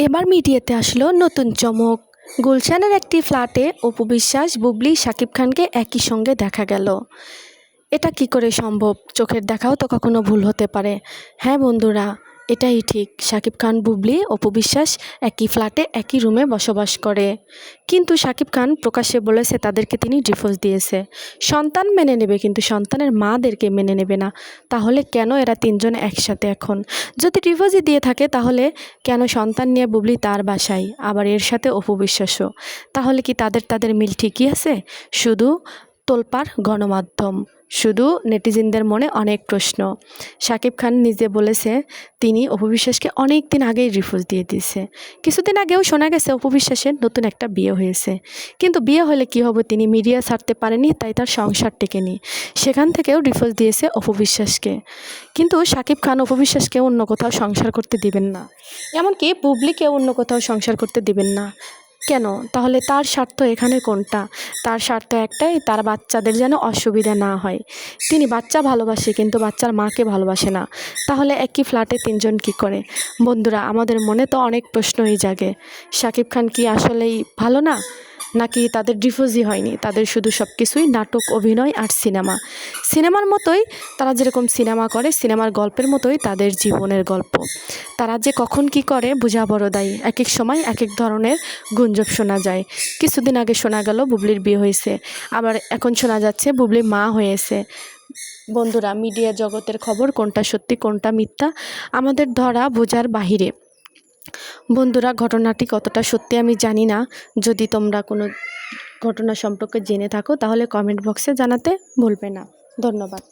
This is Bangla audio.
এবার মিডিয়াতে আসলো নতুন চমক। গুলশানের একটি ফ্ল্যাটে অপু বিশ্বাস, বুবলি, শাকিব খানকে একই সঙ্গে দেখা গেল। এটা কি করে সম্ভব? চোখের দেখাও তো কখনো ভুল হতে পারে। হ্যাঁ বন্ধুরা, এটাই ঠিক। শাকিব খান, বুবলি, অপু বিশ্বাস একই ফ্ল্যাটে একই রুমে বসবাস করে। কিন্তু শাকিব খান প্রকাশ্যে বলেছে তাদেরকে তিনি ডিভোর্স দিয়েছে। সন্তান মেনে নেবে, কিন্তু সন্তানের মাদেরকে মেনে নেবে না। তাহলে কেন এরা তিনজন একসাথে এখন? যদি ডিভোর্সই দিয়ে থাকে তাহলে কেন সন্তান নিয়ে বুবলি তার বাসায়, আবার এর সাথে অপু বিশ্বাসও? তাহলে কি তাদের মিল ঠিকই আছে? শুধু তোলপাড় গণমাধ্যম, শুধু নেটিজেনদের মনে অনেক প্রশ্ন। শাকিব খান নিজে বলেছে তিনি অপু বিশ্বাসকে অনেক দিন আগেই ডিভোর্স দিয়ে দিয়েছে। কিছুদিন আগেও শোনা গেছে অপু বিশ্বাসের নতুন একটা বিয়ে হয়েছে। কিন্তু বিয়ে হলে কি হবে, তিনি মিডিয়া ছাড়তে পারেনি, তাই তার সংসার টেকেনি। সেখান থেকেও ডিভোর্স দিয়েছে অপু বিশ্বাসকে। কিন্তু শাকিব খান অপু বিশ্বাসকে অন্য কোথাও সংসার করতে দিবেন না, এমনকি বুবলিকে অন্য কোথাও সংসার করতে দিবেন না। কেন? তাহলে তার স্বার্থ এখানে কোনটা? তার স্বার্থ একটাই, তার বাচ্চাদের যেন অসুবিধা না হয়। তিনি বাচ্চা ভালোবাসে, কিন্তু বাচ্চার মাকে ভালোবাসে না। তাহলে একই ফ্ল্যাটে তিনজন কি করে? বন্ধুরা, আমাদের মনে তো অনেক প্রশ্নই জাগে। শাকিব খান কি আসলেই ভালো না, নাকি তাদের ডিভোর্সই হয়নি? তাদের শুধু সব কিছুই নাটক, অভিনয় আর সিনেমা। সিনেমার মতোই তারা যেরকম সিনেমা করে, সিনেমার গল্পের মতোই তাদের জীবনের গল্প। তারা যে কখন কি করে বোঝা বড় দায়ী। এক এক সময় এক এক ধরনের গুঞ্জব শোনা যায়। কিছুদিন আগে শোনা গেল বুবলির বিয়ে হয়েছে, আবার এখন শোনা যাচ্ছে বুবলি মা হয়েছে। বন্ধুরা, মিডিয়া জগতের খবর কোনটা সত্যি কোনটা মিথ্যা আমাদের ধরা বোঝার বাহিরে। বন্ধুরা, ঘটনাটি কতটা সত্যি আমি জানি না। যদি তোমরা কোনো ঘটনা সম্পর্কে জেনে থাকো তাহলে কমেন্ট বক্সে জানাতে ভুলবে না। ধন্যবাদ।